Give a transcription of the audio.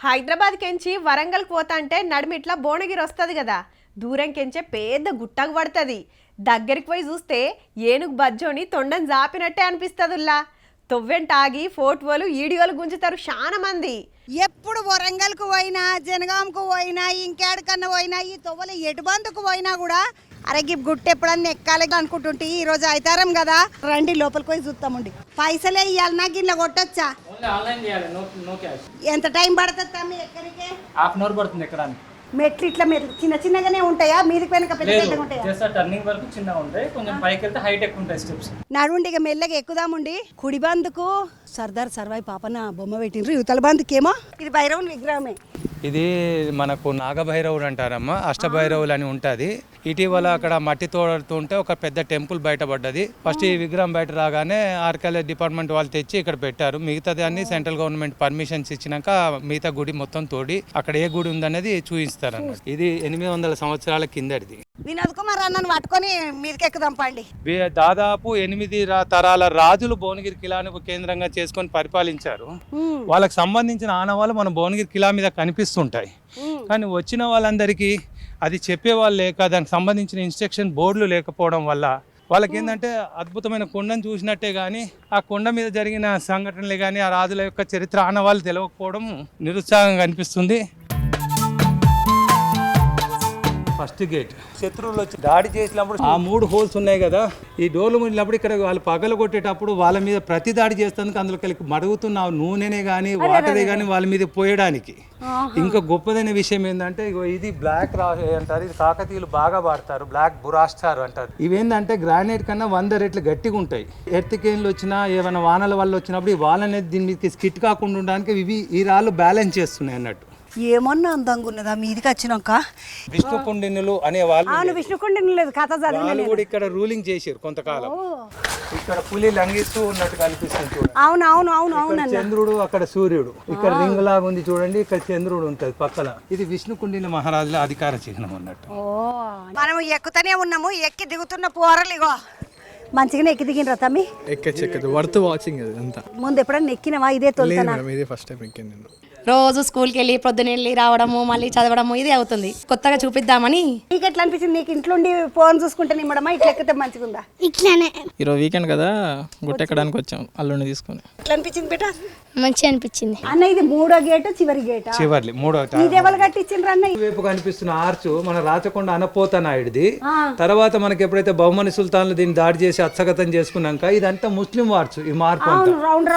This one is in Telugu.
హైదరాబాద్ కెంచి వరంగల్ పోతాంటే నడిమిట్లా భువనగిరి వస్తుంది కదా. దూరం కెంచే పెద్ద గుట్టకు పడుతుంది. దగ్గరికి పోయి చూస్తే ఏనుగు బజ్జోని తొండం జాపినట్టే అనిపిస్తుందిలా. తొవ్వెంట ఆగి ఫోటోలు వీడియోలు గుంజుతారు చాలా మంది. ఎప్పుడు వరంగల్కు పోయినా జనగాంకు పోయినా ఇంకేడకన్నా పోయినా ఈ తొవ్వలు ఎటుబందుకు పోయినా కూడా అరగి గుట్ట ఎప్పుడన్నా ఎక్కాలి అనుకుంటుంటే ఈ రోజు అయితారం కదా, రండి లోపలికి పోయి చూస్తామండి. పైసలే ఇవ్వాలి, నాకు గిన్నె కొట్టొచ్చా? ఎంత టైం పడుతుంది తమ్మి ఎక్కడికే? హాఫ్ అన్ అవర్ పడుతుంది ఎక్కడానికి. మెట్లు ఇట్లా మెట్లు చిన్న చిన్నగానే ఉంటాయా, మీదికి వెనక పెద్ద పెద్దగా ఉంటాయా? జస్ట్ టర్నింగ్ వరకు చిన్నగా ఉంటాయి, కొంచెం పైకి వెళ్తే హైట్ ఎక్కువ ఉంటాయి స్టెప్స్. నడుండి ఇక మెల్లగా ఎక్కుదామండి. కుడి బందుకు సర్దార్ సర్వాయి పాపన బొమ్మ పెట్టిండ్రు, యువతల బందుకేమో ఇది భైరవుని విగ్రహమే. ఇది మనకు నాగభైరవుడు అంటారమ్మా, అష్టభైరవులు అని ఉంటుంది. ఇటీవల అక్కడ మట్టి తోడుతుంటే ఒక పెద్ద టెంపుల్ బయటపడ్డది. ఫస్ట్ ఈ విగ్రహం బయట రాగానే ఆర్కియాలజీ డిపార్ట్మెంట్ వాళ్ళు తెచ్చి ఇక్కడ పెట్టారు. మిగతాది అన్ని సెంట్రల్ గవర్నమెంట్ పర్మిషన్స్ ఇచ్చినాక మిగతా గుడి మొత్తం తోడి అక్కడ ఏ గుడి ఉందనేది చూపిస్తారు అన్నమాట. ఇది 800 సంవత్సరాల కిందటిది. వినోద్ కుమార్ అన్నను పట్టుకొని మీదకి ఎక్కుదాం పండి. దాదాపు 8 తరాల రాజులు భువనగిరి కిలాను కేంద్రంగా చేసుకొని పరిపాలించారు. వాళ్ళకి సంబంధించిన ఆనవాళ్ళు మన భువనగిరి కిలా మీద కనిపిస్తుంటాయి. కానీ వచ్చిన వాళ్ళందరికీ అది చెప్పేవాళ్ళు లేక, దానికి సంబంధించిన ఇన్స్ట్రక్షన్ బోర్డులు లేకపోవడం వల్ల వాళ్ళకి ఏంటంటే అద్భుతమైన కొండను చూసినట్టే కానీ ఆ కొండ మీద జరిగిన సంఘటనలే కానీ ఆ రాజుల యొక్క చరిత్ర ఆనవాళ్ళు తెలియకపోవడం నిరుత్సాహంగా అనిపిస్తుంది. ఫస్ట్ గేట్ శత్రువులు వచ్చి దాడి చేసినప్పుడు ఆ 3 హోల్స్ ఉన్నాయి కదా, ఈ డోర్లు మునినప్పుడు ఇక్కడ వాళ్ళు పగల కొట్టేటప్పుడు వాళ్ళ మీద ప్రతి దాడి చేస్తేందుకు అందులోకి మరుగుతున్న నూనెనే కానీ వాటరే కానీ వాళ్ళ మీద పోయడానికి. ఇంకా గొప్పదైన విషయం ఏంటంటే ఇది బ్లాక్ అంటారు, ఇది కాకతీయులు బాగా వాడతారు, బ్లాక్ బురాస్టార్ అంటారు. ఇవేంటంటే గ్రానైట్ కన్నా 100 రెట్లు గట్టిగా ఉంటాయి. ఎర్త్కేన్లు వచ్చినా ఏమైనా వానల వల్ల వచ్చినప్పుడు ఈ వాల్ అనేది దీని మీద స్కిట్ కాకుండా ఉండడానికి ఈ రాళ్ళు బ్యాలెన్స్ చేస్తున్నాయి అన్నట్టు. ఏమన్నా అందంగా ఉన్నదా మీదికి వచ్చినాక? విష్ణుకుండినులు అనే వాళ్ళు విష్ణుకుండిని లేదు కథ వాళ్ళు కూడా ఇక్కడ రూలింగ్ చేశారు కొంతకాలం. ఇక్కడ పులి లంఘిస్తూ ఉన్నట్టు కనిపిస్తుంది చూడండి. అవును అవును అవును అవును. చంద్రుడు అక్కడ సూర్యుడు, ఇక్కడ రింగ్ లాగా ఉంది చూడండి, ఇక్కడ చంద్రుడు ఉంటది పక్కన. ఇది విష్ణుకుండిన మహారాజుల అధికార చిహ్నం అన్నట్టు. మనం ఎక్కుతూనే ఉన్నాము, ఎక్కి దిగుతున్న పోరలు ఇగో మంచిగానే ఎక్కి దిగిన తమ్మి. ఎక్కదు వర్త్ వాచింగ్ అంతా. ముందు ఎప్పుడన్నా ఎక్కినవా? ఇదే తొలుతా. ఇదే ఫస్ట్ టైం ఎక్కాను నేను. రోజు స్కూల్కి వెళ్ళి పొద్దున్న వెళ్ళి రావడము మళ్ళీ చదవడము ఇది అవుతుంది. కొత్తగా చూపిద్దామని. నీకు ఎట్లా అనిపించింది? నీకు ఇంట్లో ఉండి ఫోన్ చూసుకుంటే నిమ్మడమా ఇట్లా ఎక్కితే మంచిగా ఉందా? ఇట్లానే. ఈరోజు వీకెండ్ కదా, గుట్ట ఎక్కడానికి వచ్చాం అల్లుడిని తీసుకొని. ఎట్లా అనిపించింది బేట? మంచిగా అనిపించింది అన్న. ఇది 3వ గేట్, చివరి గేట్. చివర్లి 3వ. ఇది ఎవరు కట్టించిండ్రు అన్న? వైపు కనిపిస్తున్న ఆర్చ్ మన రాచకొండ అనపోత నాయుడిది. తర్వాత మనకి ఎప్పుడైతే బహుమని సుల్తాన్లు దీన్ని దాడి చేసి హస్తగతం చేసుకున్నాక ఇదంతా ముస్లిం ఆర్చ్. ఈ మార్పు రౌండ్ రౌండ్